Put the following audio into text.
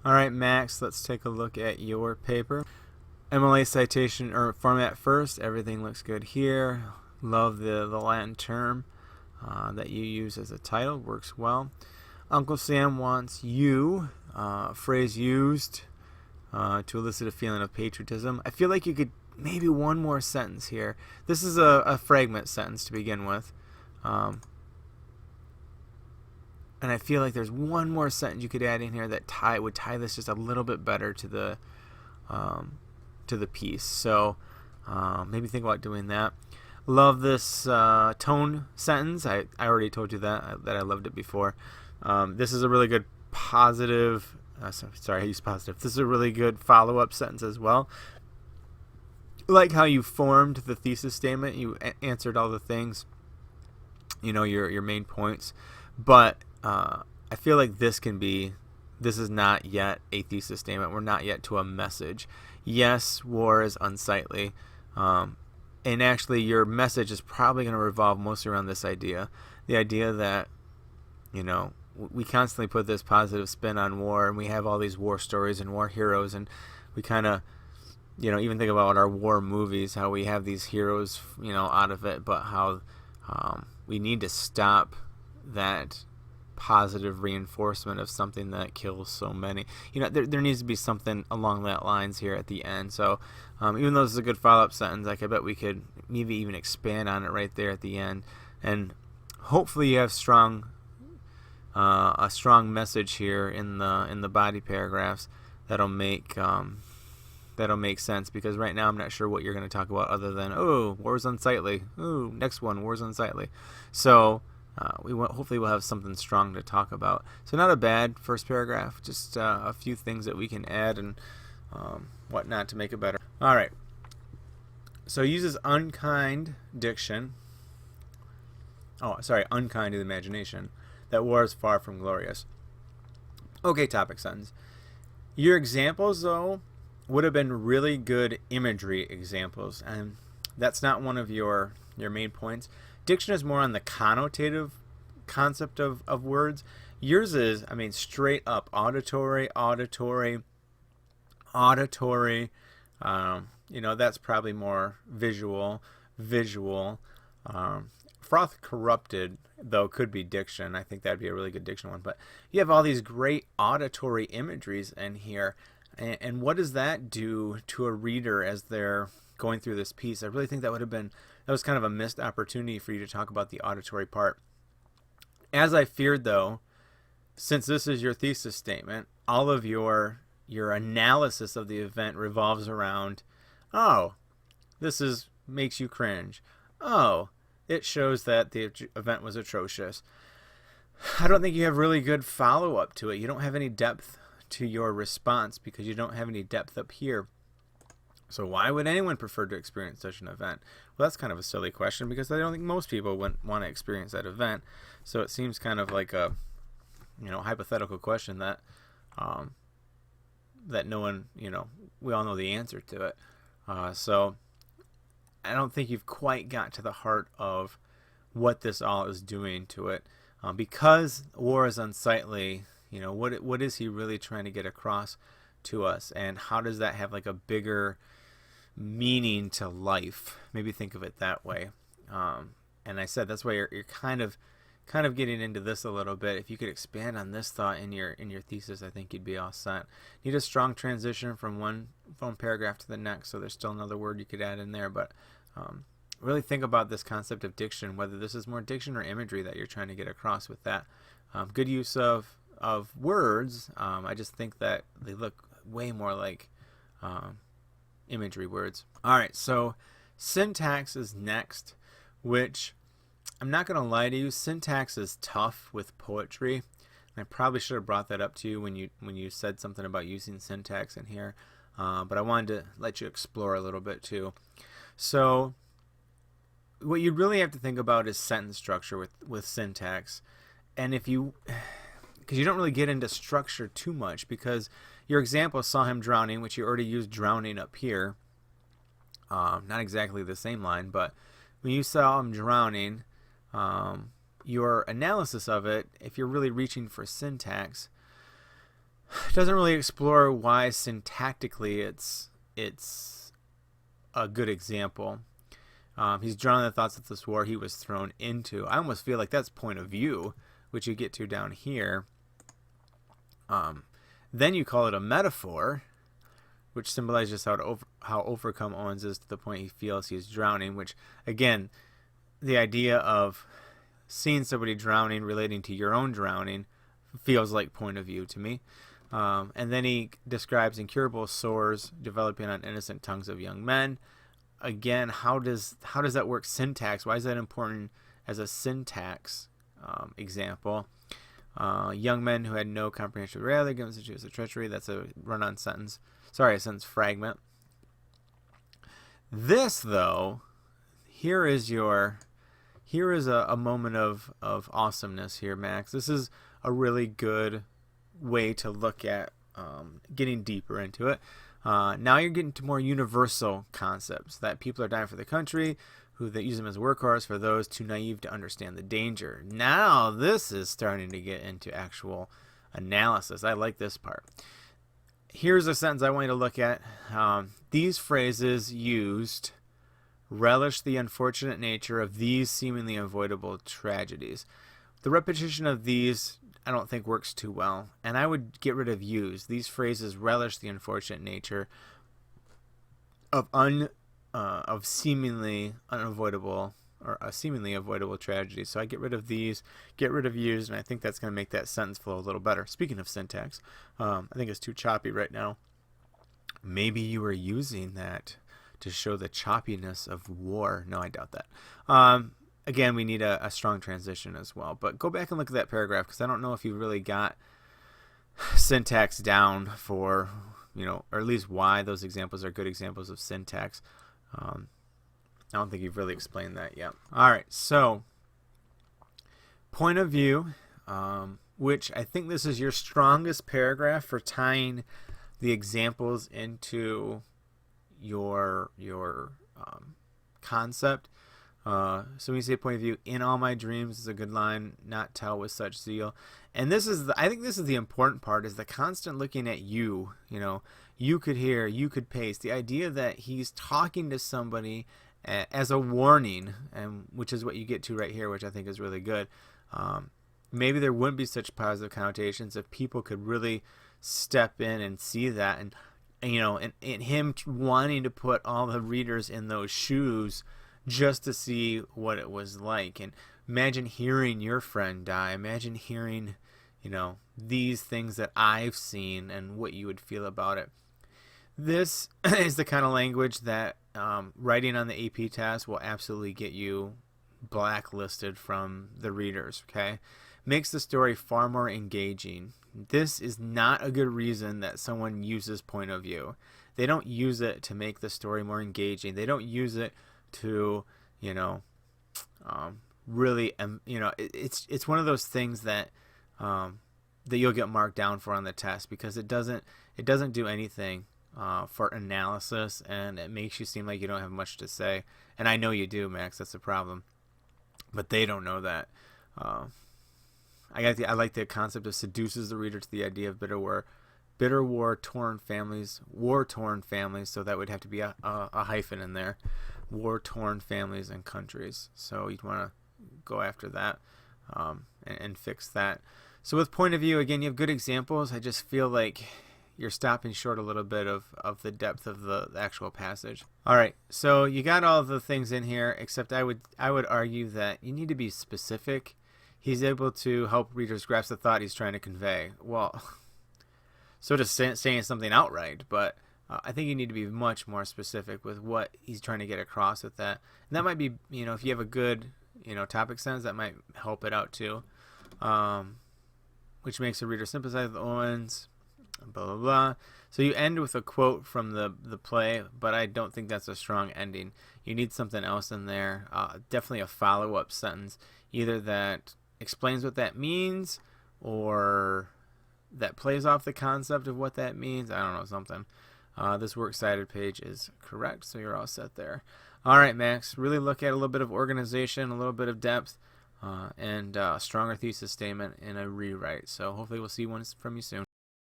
All right, Max, let's take a look at your paper. MLA citation or format first. Everything looks good here. Love the Latin term that you use as a title. Works well. Uncle Sam wants you, phrase used to elicit a feeling of patriotism. I feel like you could maybe one more sentence here. This is a fragment sentence to begin with. And I feel like there's one more sentence you could add in here that would tie this just a little bit better to the piece. So maybe think about doing that. Love this tone sentence. I already told you that I loved it before. This is a really good positive. Sorry, I used positive. This is a really good follow-up sentence as well. Like how you formed the thesis statement. You answered all the things. You know, your main points, but I feel like this is not yet a thesis statement. We're not yet to a message. Yes, war is unsightly, and actually your message is probably going to revolve mostly around this idea, the idea that, you know, we constantly put this positive spin on war, and we have all these war stories and war heroes, and we kind of, you know, even think about our war movies, how we have these heroes, you know, out of it, but how we need to stop that positive reinforcement of something that kills so many. You know, there needs to be something along that lines here at the end. So even though this is a good follow-up sentence, like I bet we could maybe even expand on it right there at the end, and hopefully you have a strong message here in the body paragraphs that'll make sense, because right now I'm not sure what you're going to talk about other than, oh, war's unsightly. Oh, next one, war's unsightly. So hopefully we'll have something strong to talk about. So not a bad first paragraph, just a few things that we can add and whatnot to make it better. All right. So he uses unkind diction. Oh, sorry, unkind to the imagination. That war is far from glorious. Okay, topic sentence. Your examples, though, would have been really good imagery examples, and that's not one of your main points. Diction is more on the connotative concept of words. Yours is, I mean, straight up auditory. You know, that's probably more visual. Froth corrupted, though, could be diction. I think that'd be a really good diction one. But you have all these great auditory imageries in here. And what does that do to a reader as they're going through this piece? I really think that was kind of a missed opportunity for you to talk about the auditory part. As I feared, though, since this is your thesis statement, all of your analysis of the event revolves around, oh, makes you cringe. Oh, it shows that the event was atrocious. I don't think you have really good follow-up to it. You don't have any depth to your response because you don't have any depth up here. So why would anyone prefer to experience such an event? Well, that's kind of a silly question, because I don't think most people would want to experience that event. So it seems kind of like a, you know, hypothetical question that that no one, you know, we all know the answer to it. So I don't think you've quite got to the heart of what this all is doing to it. Because war is unsightly, you know, what is he really trying to get across to us, and how does that have like a bigger meaning to life? Maybe think of it that way. And I said that's why you're kind of getting into this a little bit. If you could expand on this thought in your thesis, I think you'd be all set. Need a strong transition from one paragraph to the next, so there's still another word you could add in there, but really think about this concept of diction, whether this is more diction or imagery that you're trying to get across with that. Good use of words. I just think that they look way more like imagery words. All right, so syntax is next, which I'm not going to lie to you, syntax is tough with poetry. And I probably should have brought that up to you when you said something about using syntax in here, but I wanted to let you explore a little bit too. So what you really have to think about is sentence structure with syntax. And because you don't really get into structure too much, because your example saw him drowning, which you already used drowning up here. Not exactly the same line, but when you saw him drowning, your analysis of it, if you're really reaching for syntax, It doesn't really explore why syntactically it's a good example. He's drawn the thoughts of this war he was thrown into. I almost feel like that's point of view, which you get to down here. Then you call it a metaphor, which symbolizes how overcome Owens is to the point he feels he's drowning, which, again, the idea of seeing somebody drowning relating to your own drowning feels like point of view to me. And then he describes incurable sores developing on innocent tongues of young men. Again, how does that work syntax? Why is that important as a syntax example? Young men who had no comprehension of reality given such as a treachery. That's a run-on sentence. Sorry, a sentence fragment. This, though, here is a moment of awesomeness here, Max. This is a really good way to look at getting deeper into it. Now you're getting to more universal concepts, that people are dying for the country, who they use them as a workhorse for those too naive to understand the danger. Now this is starting to get into actual analysis. I like this part. Here's a sentence I want you to look at. These phrases used relish the unfortunate nature of these seemingly avoidable tragedies. The repetition of these I don't think works too well, and I would get rid of use. These phrases relish the unfortunate nature of seemingly unavoidable or a seemingly avoidable tragedy. So I get rid of these, get rid of use, and I think that's going to make that sentence flow a little better. Speaking of syntax, I think it's too choppy right now. Maybe you were using that to show the choppiness of war. No, I doubt that. Again, we need a strong transition as well. But go back and look at that paragraph, because I don't know if you really got syntax down for, or at least why those examples are good examples of syntax. I don't think you've really explained that yet. All right, so point of view, which I think this is your strongest paragraph for tying the examples into your concept. So when you say point of view, in all my dreams is a good line, not tell with such zeal. And this is I think this is the important part, is the constant looking at you. You could hear, you could pace. The idea that he's talking to somebody as a warning, and which is what you get to right here, which I think is really good. Maybe there wouldn't be such positive connotations if people could really step in and see that, and him wanting to put all the readers in those shoes just to see what it was like. And imagine hearing your friend die. Imagine hearing, these things that I've seen and what you would feel about it. This is the kind of language that writing on the AP test will absolutely get you blacklisted from the readers, okay? Makes the story far more engaging. This is not a good reason that someone uses point of view. They don't use it to make the story more engaging. They don't use it to really it's one of those things that that you'll get marked down for on the test, because it doesn't do anything for analysis, and it makes you seem like you don't have much to say. And I know you do, Max. That's the problem, but they don't know that. I like the concept of seduces the reader to the idea of bitter war torn families. So that would have to be a hyphen in there. War-torn families and countries. So you'd want to go after that and fix that. So with point of view, again, you have good examples. I just feel like you're stopping short a little bit of the depth of the actual passage. All right, so you got all the things in here, except I would argue that you need to be specific. He's able to help readers grasp the thought he's trying to convey. Well, so just saying something outright, but I think you need to be much more specific with what he's trying to get across with that. And that might be, if you have a good, topic sentence, that might help it out too. Which makes the reader sympathize with Owens, blah, blah, blah. So you end with a quote from the play, but I don't think that's a strong ending. You need something else in there. Definitely a follow-up sentence, either that explains what that means or that plays off the concept of what that means. I don't know, something. This works cited page is correct, so you're all set there. All right, Max, really look at a little bit of organization, a little bit of depth, and a stronger thesis statement in a rewrite. So hopefully we'll see one from you soon.